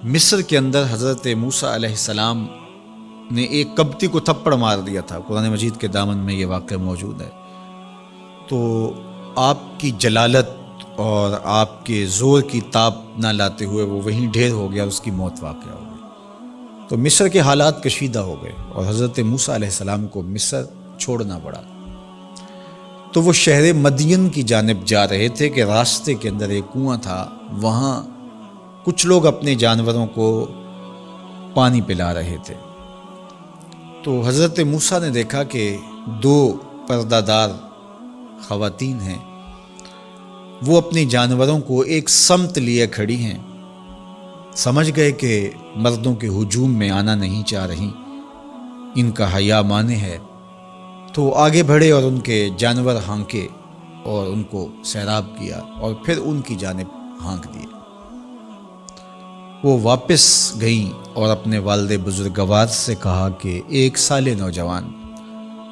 مصر کے اندر حضرت موسیٰ علیہ السلام نے ایک کبتی کو تھپڑ مار دیا تھا۔ قرآن مجید کے دامن میں یہ واقعہ موجود ہے۔ تو آپ کی جلالت اور آپ کے زور کی تاب نہ لاتے ہوئے وہ وہیں ڈھیر ہو گیا، اس کی موت واقع ہو گئی۔ تو مصر کے حالات کشیدہ ہو گئے اور حضرت موسیٰ علیہ السلام کو مصر چھوڑنا پڑا۔ تو وہ شہر مدین کی جانب جا رہے تھے کہ راستے کے اندر ایک کنواں تھا، وہاں کچھ لوگ اپنے جانوروں کو پانی پلا رہے تھے۔ تو حضرت موسیٰ نے دیکھا کہ دو پردہ دار خواتین ہیں، وہ اپنے جانوروں کو ایک سمت لیے کھڑی ہیں۔ سمجھ گئے کہ مردوں کے ہجوم میں آنا نہیں چاہ رہی، ان کا حیا مانے ہے۔ تو آگے بڑھے اور ان کے جانور ہانکے اور ان کو سیراب کیا اور پھر ان کی جانب ہانک دیے۔ وہ واپس گئیں اور اپنے والد بزرگوار سے کہا کہ ایک سال نوجوان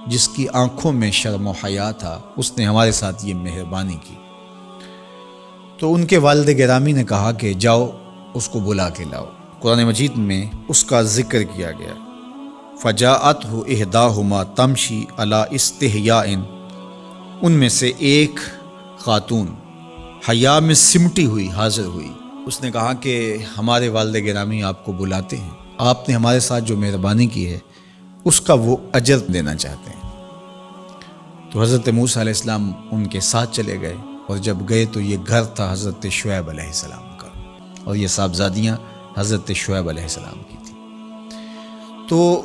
جس کی آنکھوں میں شرم و حیا تھا، اس نے ہمارے ساتھ یہ مہربانی کی۔ تو ان کے والد گرامی نے کہا کہ جاؤ اس کو بلا کے لاؤ۔ قرآن مجید میں اس کا ذکر کیا گیا، فجاءتہ احداہما تمشی علی استحیاء، ان میں سے ایک خاتون حیا میں سمٹی ہوئی حاضر ہوئی۔ اس نے کہا کہ ہمارے والد گرامی آپ کو بلاتے ہیں، آپ نے ہمارے ساتھ جو مہربانی کی ہے اس کا وہ اجر دینا چاہتے ہیں۔ تو حضرت موسیٰ علیہ السلام ان کے ساتھ چلے گئے، اور جب گئے تو یہ گھر تھا حضرت شعیب علیہ السلام کا، اور یہ صاحبزادیاں حضرت شعیب علیہ السلام کی تھیں۔ تو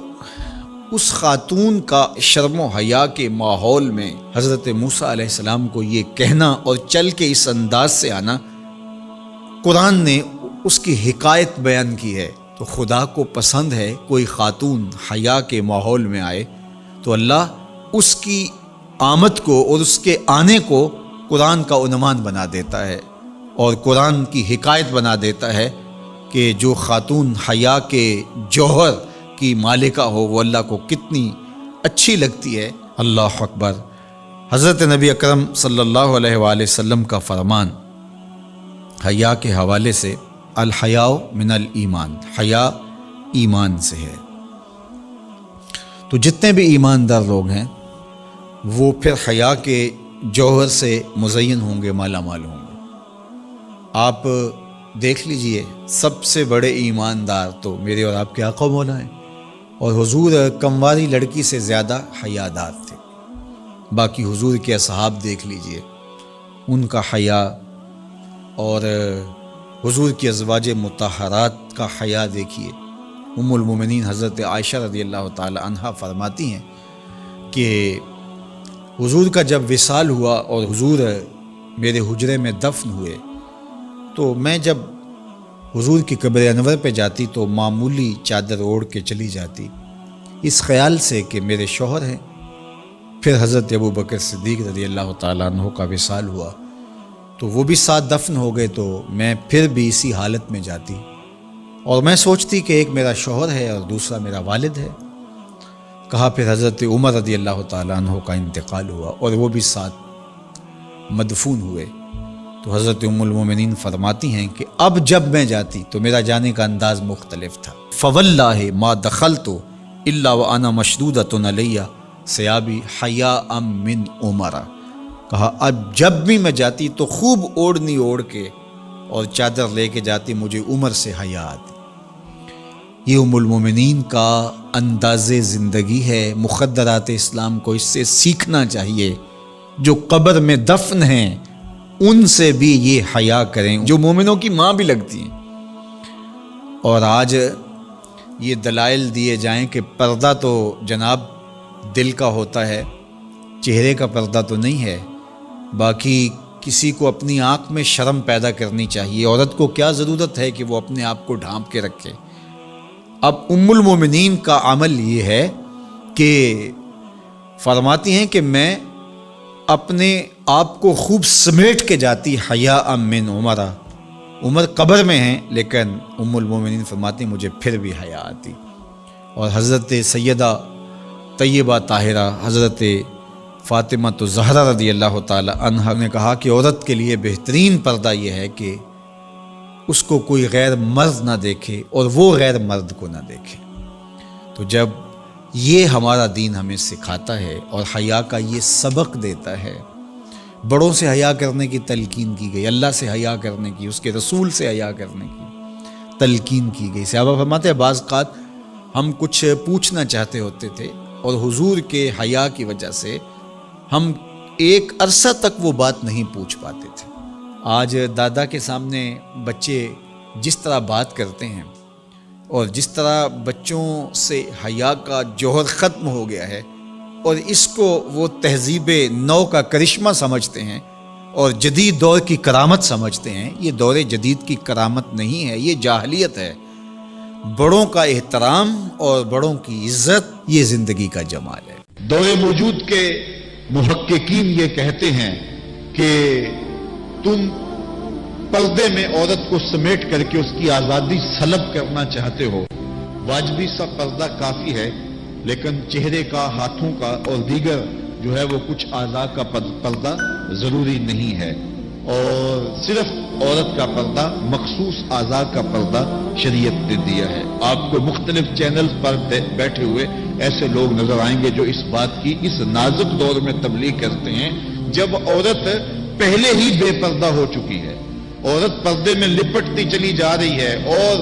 اس خاتون کا شرم و حیا کے ماحول میں حضرت موسیٰ علیہ السلام کو یہ کہنا اور چل کے اس انداز سے آنا، قرآن نے اس کی حکایت بیان کی ہے۔ تو خدا کو پسند ہے کوئی خاتون حیا کے ماحول میں آئے تو اللہ اس کی آمد کو اور اس کے آنے کو قرآن کا عنوان بنا دیتا ہے اور قرآن کی حکایت بنا دیتا ہے کہ جو خاتون حیا کے جوہر کی مالکہ ہو وہ اللہ کو کتنی اچھی لگتی ہے۔ اللہ اکبر۔ حضرت نبی اکرم صلی اللہ علیہ وآلہ وسلم کا فرمان حیا کے حوالے سے، الحیاء من الایمان، حیا ایمان سے ہے۔ تو جتنے بھی ایماندار لوگ ہیں وہ پھر حیا کے جوہر سے مزین ہوں گے، مالا مال ہوں گے۔ آپ دیکھ لیجئے سب سے بڑے ایماندار تو میرے اور آپ کے آقا مولا ہیں، اور حضور کمواری لڑکی سے زیادہ حیادار تھے۔ باقی حضور کے اصحاب دیکھ لیجئے، ان کا حیا، اور حضور کی ازواج مطہرات کا حیا دیکھیے۔ ام المومنین حضرت عائشہ رضی اللہ تعالی عنہا فرماتی ہیں کہ حضور کا جب وصال ہوا اور حضور میرے حجرے میں دفن ہوئے، تو میں جب حضور کی قبر انور پہ جاتی تو معمولی چادر اوڑھ کے چلی جاتی، اس خیال سے کہ میرے شوہر ہیں۔ پھر حضرت ابو بکر صدیق رضی اللہ تعالیٰ عنہ کا وصال ہوا تو وہ بھی ساتھ دفن ہو گئے، تو میں پھر بھی اسی حالت میں جاتی اور میں سوچتی کہ ایک میرا شوہر ہے اور دوسرا میرا والد ہے۔ کہا پھر حضرت عمر رضی اللہ تعالیٰ عنہ کا انتقال ہوا اور وہ بھی ساتھ مدفون ہوئے۔ تو حضرت ام المومنین فرماتی ہیں کہ اب جب میں جاتی تو میرا جانے کا انداز مختلف تھا۔ فواللہ ما دخلت الا وانا مشدودۃ علی ثیابی حیاء من عمر۔ کہا اب جب بھی میں جاتی تو خوب اوڑھنی اوڑھ کے اور چادر لے کے جاتی، مجھے عمر سے حیا آتی۔ یہ ام المومنین کا انداز زندگی ہے۔ مخدرات اسلام کو اس سے سیکھنا چاہیے۔ جو قبر میں دفن ہیں ان سے بھی یہ حیا کریں، جو مومنوں کی ماں بھی لگتی ہیں۔ اور آج یہ دلائل دیے جائیں کہ پردہ تو جناب دل کا ہوتا ہے، چہرے کا پردہ تو نہیں ہے۔ باقی کسی کو اپنی آنکھ میں شرم پیدا کرنی چاہیے۔ عورت کو کیا ضرورت ہے کہ وہ اپنے آپ کو ڈھانپ کے رکھے؟ اب ام المومنین کا عمل یہ ہے کہ فرماتی ہیں کہ میں اپنے آپ کو خوب سمیٹ کے جاتی حیاء من عمر۔ عمر قبر میں ہیں لیکن ام المومنین فرماتی ہیں مجھے پھر بھی حیا آتی۔ اور حضرت سیدہ طیبہ طاہرہ حضرت فاطمہ زہرا رضی اللہ تعالی عنہا نے کہا کہ عورت کے لیے بہترین پردہ یہ ہے کہ اس کو کوئی غیر مرد نہ دیکھے اور وہ غیر مرد کو نہ دیکھے۔ تو جب یہ ہمارا دین ہمیں سکھاتا ہے اور حیا کا یہ سبق دیتا ہے، بڑوں سے حیا کرنے کی تلقین کی گئی، اللہ سے حیا کرنے کی، اس کے رسول سے حیا کرنے کی تلقین کی گئی۔ صحابہ فرماتے ہیں بعض اوقات ہم کچھ پوچھنا چاہتے ہوتے تھے اور حضور کے حیا کی وجہ سے ہم ایک عرصہ تک وہ بات نہیں پوچھ پاتے تھے۔ آج دادا کے سامنے بچے جس طرح بات کرتے ہیں اور جس طرح بچوں سے حیا کا جوہر ختم ہو گیا ہے اور اس کو وہ تہذیب نو کا کرشمہ سمجھتے ہیں اور جدید دور کی کرامت سمجھتے ہیں، یہ دور جدید کی کرامت نہیں ہے، یہ جاہلیت ہے۔ بڑوں کا احترام اور بڑوں کی عزت یہ زندگی کا جمال ہے۔ دور موجود کے محققین یہ کہتے ہیں کہ تم پردے میں عورت کو سمیٹ کر کے اس کی آزادی سلب کرنا چاہتے ہو، واجبی سا پردہ کافی ہے، لیکن چہرے کا، ہاتھوں کا اور دیگر جو ہے وہ کچھ اعضاء کا پردہ ضروری نہیں ہے، اور صرف عورت کا پردہ، مخصوص اعضاء کا پردہ شریعت نے دیا ہے۔ آپ کو مختلف چینلز پر بیٹھے ہوئے ایسے لوگ نظر آئیں گے جو اس بات کی اس نازک دور میں تبلیغ کرتے ہیں جب عورت پہلے ہی بے پردہ ہو چکی ہے، عورت پردے میں لپٹتی چلی جا رہی ہے اور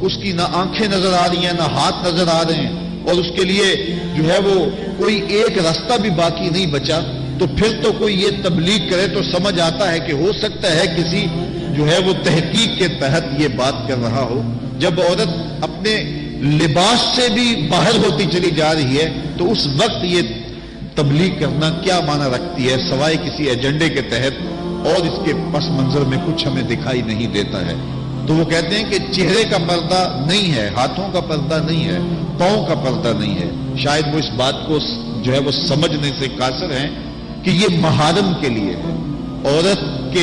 اس کی نہ آنکھیں نظر آ رہی ہیں نہ ہاتھ نظر آ رہے ہیں، اور اس کے لیے جو ہے وہ کوئی ایک راستہ بھی باقی نہیں بچا، تو پھر تو کوئی یہ تبلیغ کرے تو سمجھ آتا ہے کہ ہو سکتا ہے کسی جو ہے وہ تحقیق کے تحت یہ بات کر رہا ہو۔ جب عورت اپنے لباس سے بھی باہر ہوتی چلی جا رہی ہے تو اس وقت یہ تبلیغ کرنا کیا معنی رکھتی ہے سوائے کسی ایجنڈے کے تحت، اور اس کے پس منظر میں کچھ ہمیں دکھائی نہیں دیتا ہے۔ تو وہ کہتے ہیں کہ چہرے کا پردہ نہیں ہے، ہاتھوں کا پردہ نہیں ہے، پاؤں کا پردہ نہیں ہے۔ شاید وہ اس بات کو جو ہے وہ سمجھنے سے قاصر ہیں کہ یہ محارم کے لیے ہے۔ عورت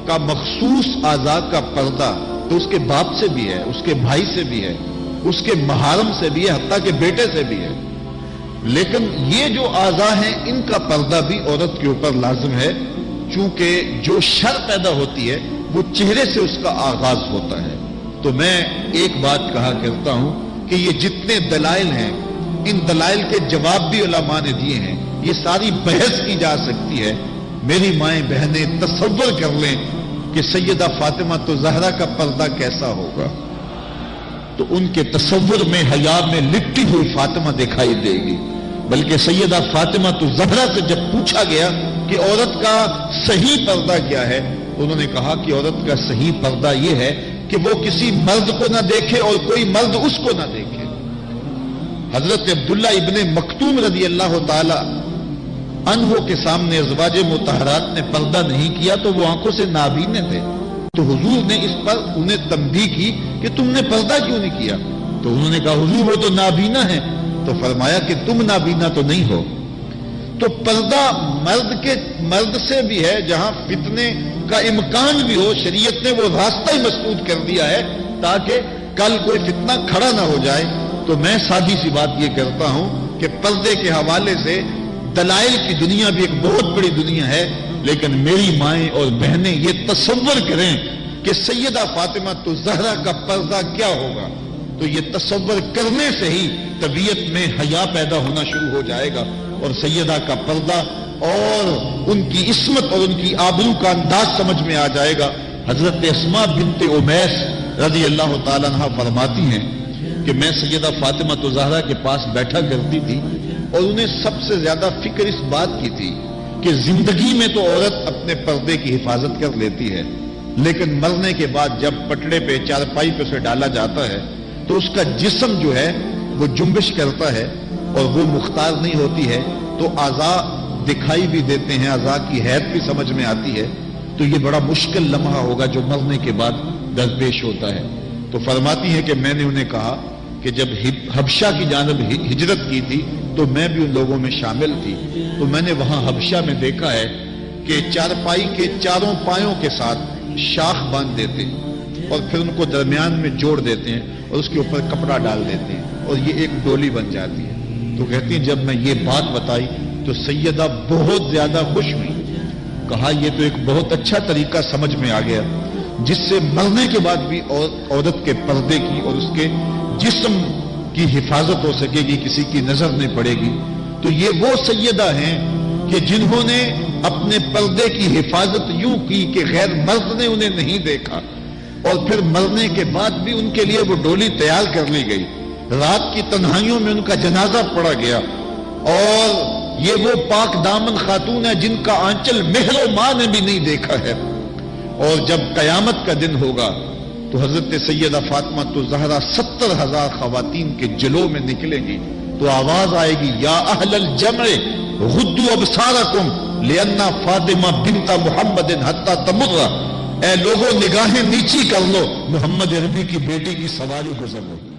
کا مخصوص اعضاء کا پردہ تو اس کے باپ سے بھی ہے، اس کے بھائی سے بھی ہے، اس کے محارم سے بھی ہے، حتیٰ کہ بیٹے سے بھی ہے، لیکن یہ جو اعضاء ہیں ان کا پردہ بھی عورت کے اوپر لازم ہے، چونکہ جو شر پیدا ہوتی ہے وہ چہرے سے اس کا آغاز ہوتا ہے۔ تو میں ایک بات کہا کرتا ہوں کہ یہ جتنے دلائل ہیں ان دلائل کے جواب بھی علماء نے دیے ہیں، یہ ساری بحث کی جا سکتی ہے۔ میری مائیں بہنیں تصور کر لیں کہ سیدہ فاطمہ تو زہرا کا پردہ کیسا ہوگا، تو ان کے تصور میں حیا میں لپٹی ہوئی فاطمہ دکھائی دے گی۔ بلکہ سیدہ فاطمہ تو زہرا سے جب پوچھا گیا کہ عورت کا صحیح پردہ کیا ہے، انہوں نے کہا کہ عورت کا صحیح پردہ یہ ہے کہ وہ کسی مرد کو نہ دیکھے اور کوئی مرد اس کو نہ دیکھے۔ حضرت عبداللہ ابن مکتوم رضی اللہ تعالی عنہ کے سامنے ازواج مطہرات نے پردہ نہیں کیا تو وہ آنکھوں سے نابینے تھے، تو حضور نے اس پر انہیں تنبیہ کی کہ تم نے پردہ کیوں نہیں کیا؟ تو انہوں نے کہا حضور وہ تو نابینا ہے، تو فرمایا کہ تم نابینا تو نہیں ہو۔ تو پردہ مرد سے بھی ہے، جہاں فتنے کا امکان بھی ہو شریعت نے وہ راستہ ہی مسدود کر دیا ہے تاکہ کل کوئی فتنہ کھڑا نہ ہو جائے۔ تو میں سادی سی بات یہ کرتا ہوں کہ پردے کے حوالے سے دلائل کی دنیا بھی ایک بہت بڑی دنیا ہے، لیکن میری مائیں اور بہنیں یہ تصور کریں کہ سیدہ فاطمہ تو زہرا کا پردہ کیا ہوگا، تو یہ تصور کرنے سے ہی طبیعت میں حیا پیدا ہونا شروع ہو جائے گا، اور سیدہ کا پردہ اور ان کی عصمت اور ان کی آبرو کا انداز سمجھ میں آ جائے گا۔ حضرت اسماء بنت امیس رضی اللہ تعالیٰ عنہ فرماتی ہیں کہ میں سیدہ فاطمہ تو زہرا کے پاس بیٹھا کرتی تھی اور انہیں سب سے زیادہ فکر اس بات کی تھی کہ زندگی میں تو عورت اپنے پردے کی حفاظت کر لیتی ہے، لیکن مرنے کے بعد جب پٹڑے پہ چارپائی پہ اسے ڈالا جاتا ہے تو اس کا جسم جو ہے وہ جنبش کرتا ہے اور وہ مختار نہیں ہوتی ہے، تو اعضاء دکھائی بھی دیتے ہیں، اعضاء کی حیت بھی سمجھ میں آتی ہے، تو یہ بڑا مشکل لمحہ ہوگا جو مرنے کے بعد درپیش ہوتا ہے۔ تو فرماتی ہے کہ میں نے انہیں کہا کہ جب حبشہ کی جانب ہجرت کی تھی تو میں بھی ان لوگوں میں شامل تھی، تو میں نے وہاں حبشہ میں دیکھا ہے کہ چارپائی کے چاروں پایوں کے ساتھ شاخ باندھ دیتے ہیں اور پھر ان کو درمیان میں جوڑ دیتے ہیں اور اس کے اوپر کپڑا ڈال دیتے ہیں اور یہ ایک ڈولی بن جاتی ہے۔ تو کہتی ہیں جب میں یہ بات بتائی تو سیدہ بہت زیادہ خوش ہوئی، کہا یہ تو ایک بہت اچھا طریقہ سمجھ میں آ گیا، جس سے مرنے کے بعد بھی عورت کے پردے کی اور اس کے جسم کی حفاظت ہو سکے گی، کسی کی نظر نہیں پڑے گی. تو یہ وہ سیدہ ہیں کہ جنہوں نے اپنے پردے کی حفاظت یوں کی کہ غیر مرد نے انہیں نہیں دیکھا، اور پھر مرنے کے بعد بھی ان کے لیے وہ ڈولی تیار کر لی گئی، رات کی تنہائیوں میں ان کا جنازہ پڑا گیا. اور یہ وہ پاک دامن خاتون ہے جن کا آنچل مہر و ماں نے بھی نہیں دیکھا ہے. اور جب قیامت کا دن ہوگا تو حضرت سیدہ فاطمہ تو زہرا 70,000 خواتین کے جلو میں نکلیں گی، تو آواز آئے گی یا اہل الجمع غدوا ابصارکم لأن فاطمہ بنت محمد حتی تمر، اے لوگوں نگاہیں نیچی کر لو، محمد عربی کی بیٹی کی سواری گزر رہی.